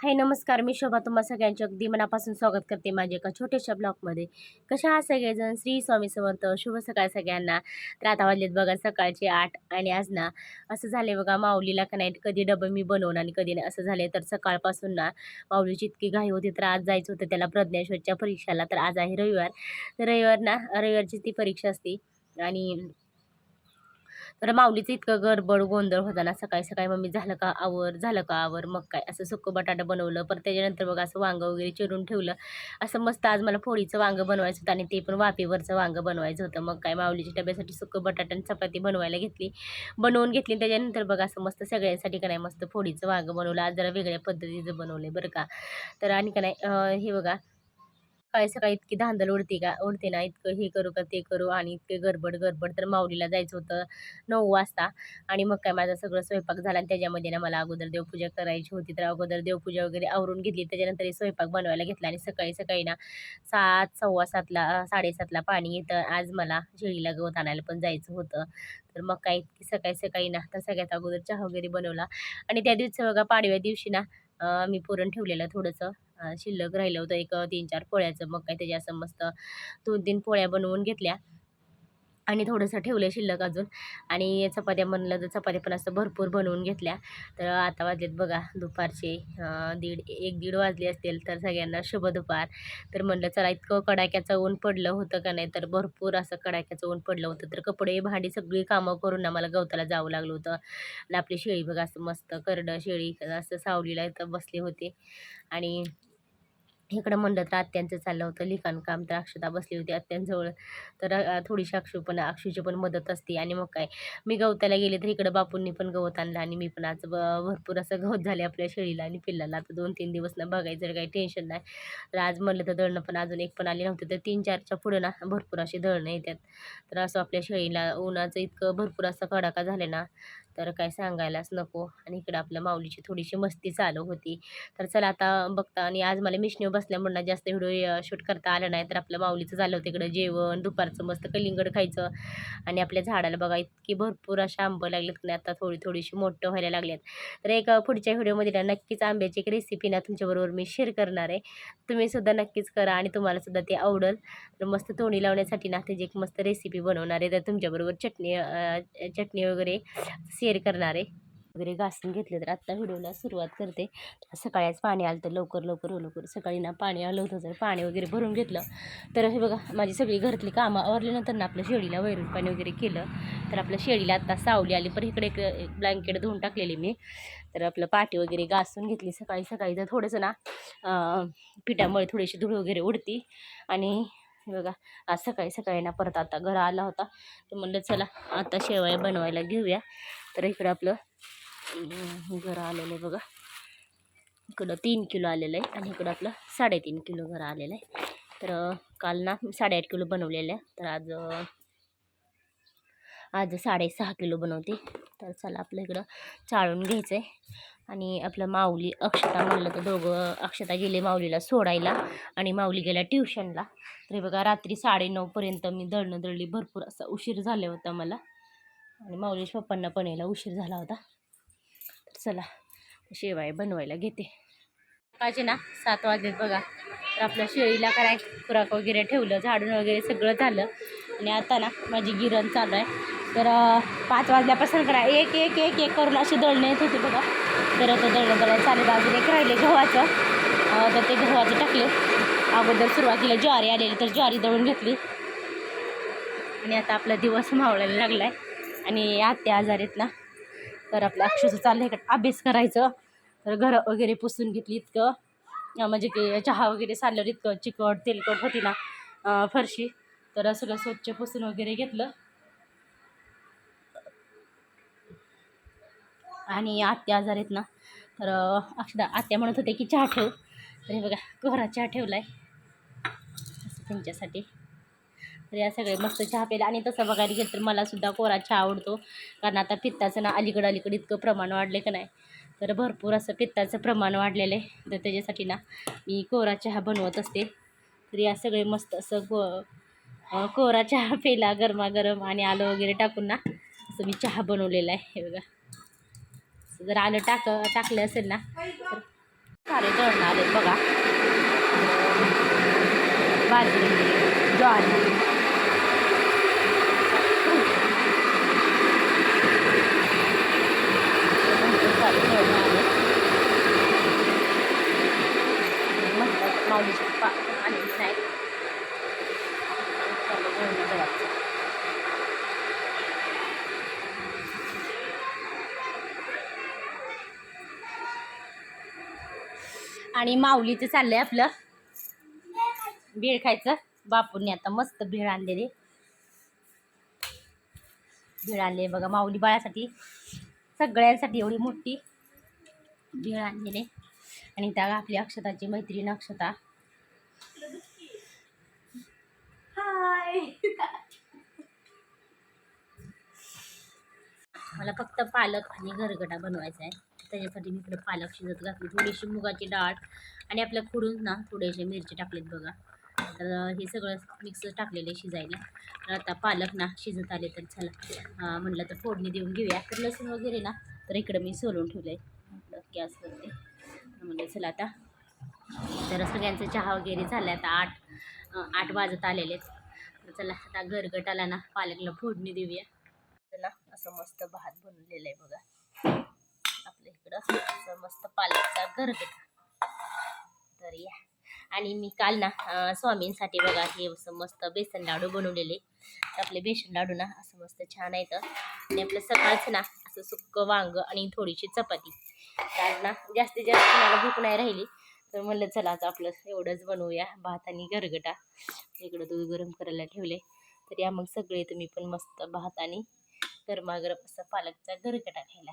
हाय नमस्कार, मी शोभा तुम्हा सगळ्यांचे अगदी मनापासून स्वागत करते माझ्या एका छोट्याशा ब्लॉगमध्ये. कशा आहात सगळेजण? श्री स्वामी समर्थ. शुभ सकाळ सगळ्यांना. तर आता वाजलेत बघा सकाळचे 8 आणि आज ना असं झाले बघा माऊलीला का नाही कधी डबं मी बनवून आणि कधी नाही असं झाले. तर सकाळपासून ना माऊलीची इतकी घाई होती तर आज जायचं होतं त्याला प्रज्ञेश्वरच्या परीक्षेला. तर आज आहे रविवार. तर रविवारची ती परीक्षा असते आणि तर माऊलीचं इतकं गडबड गोंधळ होता ना सकाळी सकाळी मम्मी झालं का आवर झालं का आवर मग काय असं सुक्कं बटाटा बनवलं. परत त्याच्यानंतर बघा असं वांगं वगैरे चिरून ठेवलं. असं मस्त आज मला फोडीचं वांगं बनवायचं होतं आणि ते पण वाफेवरचं वांगं बनवायचं होतं. मग काय माऊलीच्या डब्यासाठी सुक्कं बटाटा आणि चपाती बनवून घेतली. त्याच्यानंतर बघा असं मस्त सगळ्यांसाठी का नाही मस्त फोडीचं वांगं बनवलं. आज जरा वेगळ्या पद्धतीचं बनवलं बरं का. तर आणि का नाही हे बघा सकाळी सकाळी इतकी धांदल उडते ना इतकं हे करू का ते करू आणि इतके गडबड गडबड. तर माऊलीला जायचं होतं 9 वाजता आणि मग काय माझा सगळं स्वयंपाक झाला आणि त्याच्यामध्ये ना मला अगोदर देवपूजा करायची होती. तर अगोदर देवपूजा वगैरे आवरून घेतली. त्याच्यानंतर हे स्वयंपाक बनवायला घेतला आणि सकाळी सकाळी ना 7 सव्वा 7ला 7:30ला पाणी येतं. आज मला शेळीला गवत आणायला पण जायचं होतं. तर मग काय इतकी सकाळी सकाळी ना तर सगळ्यात अगोदर चहा वगैरे बनवला आणि त्या दिवशी बघा पाडव्या दिवशी ना मी पुरण ठेवलेलं थोडंसं शिल्लक राहिलं होतं एक 3-4 पोळ्याचं. मग काय त्याच्या असं मस्त 2-3 पोळ्या बनवून घेतल्या आणि थोडंसं ठेवलं शिल्लक अजून आणि चपात्या म्हणलं तर चपात्या पण असं भरपूर बनवून घेतल्या. तर आता वाजलेत बघा दुपारचे 1-1:30 वाजले असतील. तर सगळ्यांना शुभ दुपार. तर म्हणलं चला इतकं कडाक्याचं ऊन पडलं होतं का नाही तर भरपूर असं कडाक्याचं ऊन पडलं होतं. तर कपडे भांडी सगळी कामं करून ना मला गवताला जावं लागलं होतं आणि आपली शेळी बघा असं मस्त करडं शेळी असं सावलीला इथं बसले होते आणि इकडं म्हणलं तर आत्यांचं चाललं होतं लिखाणकाम. तर अक्षता बसली होती आत्यांजवळ. तर थोडीशी अक्षूची पण मदत असते आणि मग काय मी गवताला गेले तर इकडं बापूंनी पण गवत आणलं आणि मी पण आज भरपूर असं गवत झाले आपल्या शेळीला आणि पिल्लाला. आता 2-3 दिवस ना बघायचं काही टेन्शन नाही. तर आज म्हणलं तर दळणं पण अजून एक पण आले नव्हते. तर 3-4च्या पुढं ना भरपूर असे दळणं येतात. तर असं आपल्या शेळीला उन्हाचं इतकं भरपूर असा कडाका झाला ना तर काय सांगायलाच नको. आणि इकडं आपल्या माऊलीची थोडीशी मस्ती चालू होती. तर चला आता बघता आणि आज मला मिशनीवर बसल्यामुळे ना जास्त व्हिडिओ शूट करता आलं नाही. तर आपलं माऊलीचं झालं होतं इकडं जेवण दुपारचं मस्त कलिंगड खायचं आणि आपल्या झाडाला बघा इतकी भरपूर अशा आंबं लागलेत की आता थोडीशी मोठं व्हायला लागलेत. तर एक पुढच्या व्हिडिओमध्ये ना नक्कीच आंब्याची एक रेसिपी ना तुमच्याबरोबर मी शेअर करणार आहे. तुम्ही सुद्धा नक्कीच करा आणि तुम्हाला सुद्धा ते आवडेल. तर मस्त तोंडी लावण्यासाठी ना त्याची एक मस्त रेसिपी बनवणार आहे. तर तुमच्याबरोबर चटणी वगैरे शेअर करणार आहे. वगैरे घासून घेतले तर आत्ता व्हिडिओला सुरुवात करते. सकाळी आज पाणी आलं तर लवकर सकाळी ना पाणी आलं होतं तर पाणी वगैरे भरून घेतलं. तर हे बघा माझी सगळी घरातली कामं आवरल्यानंतर ना आपल्या शेळीला वैरण पाणी वगैरे केलं. तर आपल्या शेळीला आत्ता सावली आली पण इकडे एक ब्लँकेट धुवून टाकलेली मी. तर आपलं पाटी वगैरे घासून घेतली सकाळी सकाळी. तर थोडंसं ना पिठामुळे थोडीशी धूळ वगैरे उडती आणि हे बघा आज सकाळी सकाळी ना परत आता घर आला होता. तर म्हणलं चला आता शेवया बनवायला घेऊया. तर इकडं आपलं घर आलेलं आहे बघा. इकडं 3 किलो आलेलं आहे आणि इकडं आपलं 3.5 किलो घर आलेलं आहे. तर काल ना 8.5 किलो बनवलेलं आहे. तर आज 6.5 किलो बनवते. तर चला आपलं इकडं चाळून घ्यायचं आहे आणि आपलं माऊली अक्षता म्हणलं तर दोघं अक्षता गेले माऊलीला सोडायला आणि माऊली गेला ट्युशनला. तर बघा रात्री 9:30पर्यंत मी दळणं दळली. भरपूर असा उशीर झाला होता मला आणि माऊलीच्या पप्पांना पण यायला उशीर झाला होता. तर चला शेवया बनवायला घेते. सकाळचे ना 7 वाजलेत बघा. तर आपल्या शेळीला काय खुराक वगैरे ठेवलं झाडून वगैरे सगळं झालं आणि आता ना माझी गिरण चालू आहे. तर 5 वाजल्यापासून करा एक एक एक एक करून अशी दळणं येत होती बघा. तर आता दळणं चालेल. अजून एक राहिले गव्हाचं. तर ते गव्हाचे टाकले. अगोदर सुरुवातीला ज्वारी आलेली तर ज्वारी दळून घेतली आणि आता आपला दिवस मावळायला लागला आहे आणि आत्या आजारीत ना. तर आपलं अक्षरशः चाललं आहे अभ्यास करायचं. तर घरं वगैरे पुसून घेतली. इतकं म्हणजे की चहा वगैरे चालल्यावर इतकं चिकट तेलकट होती ना फरशी. तर सगळं स्वच्छ पुसून वगैरे घेतलं आणि आत्या आजार आहेत ना. तर आत्या म्हणत होते की चहा ठेव. तर हे बघा कोरा चहा ठेवला आहे असं तुमच्यासाठी. तर या सगळे मस्त चहा प्यायला आणि तसं बघायला गेलं तर मलासुद्धा कोरा चहा आवडतो. कारण आता पित्ताचं ना अलीकडे इतकं प्रमाण वाढले का नाही. तर भरपूर असं पित्ताचं प्रमाण वाढलेलं आहे. तर त्याच्यासाठी ना मी कोरा चहा बनवत असते. तर या सगळे मस्त असं कोरा चहा प्यायला गरमागरम आणि आलं वगैरे टाकून ना असं मी चहा बनवलेला आहे. हे बघा जर आलं टाकलं असेल ना तर सारे दळण आले बघा. बाजरी, ज्वारी, सारे दळण आले. म्हटलं माऊलीचे पप्पा आलेच नाही. चालू दळण दळायचं. आणि माऊलीचं चाललंय आपलं भेळ खायचं. बापूंनी आता मस्त भेळ आणलेली. भेळ आणले बघा माऊली बाळासाठी, सगळ्यांसाठी एवढी मोठी भेळ आणलेली. आणि त्या आपली अक्षताची मैत्रीण अक्षता. हाय. मला फक्त पालक आणि गरगटा बनवायचा आहे. त्याच्यासाठी मी इकडे पालक शिजत घातली, थोडीशी मुगाची डाळ आणि आपल्या खोडून ना थोडेसे मिरची टाकलेत बघा. तर हे सगळं मिक्स टाकलेले शिजायला. तर आता पालक ना शिजत आले तर चला म्हटलं तर फोडणी देऊन घेऊया. तर लसूण वगैरे ना तर इकडं मी सोलून ठेवलं आहे म्हटलं गॅसवरती. म्हणजे चला आता तर सगळ्यांचं चहा वगैरे झालं. आता 8 वाजत आलेले. तर चला आता गरगटाला ना पालकला फोडणी देऊया. ना असं मस्त भात बनवलेलं आहे बघा आपल्या इकडं, असं मस्त पालकचा गरगटा. तर या. आणि मी काल ना स्वामींसाठी बघा हे असं मस्त बेसन लाडू बनवलेले. आपले बेसन लाडू ना असं मस्त छान आहेत. आणि आपलं सकाळचं ना असं सुक्कं वांग आणि थोडीशी चपाती. आज ना जास्तीत जास्त मला भूक नाही राहिली, तर म्हणलं चला आता आपलं एवढंच बनवूया, भात आणि गरगटा. इकडं दूध गरम करायला ठेवले. तर या मग सगळे तुम्ही पण मस्त भात आणि गरमागरम असा पालकचा गरगटा खायला.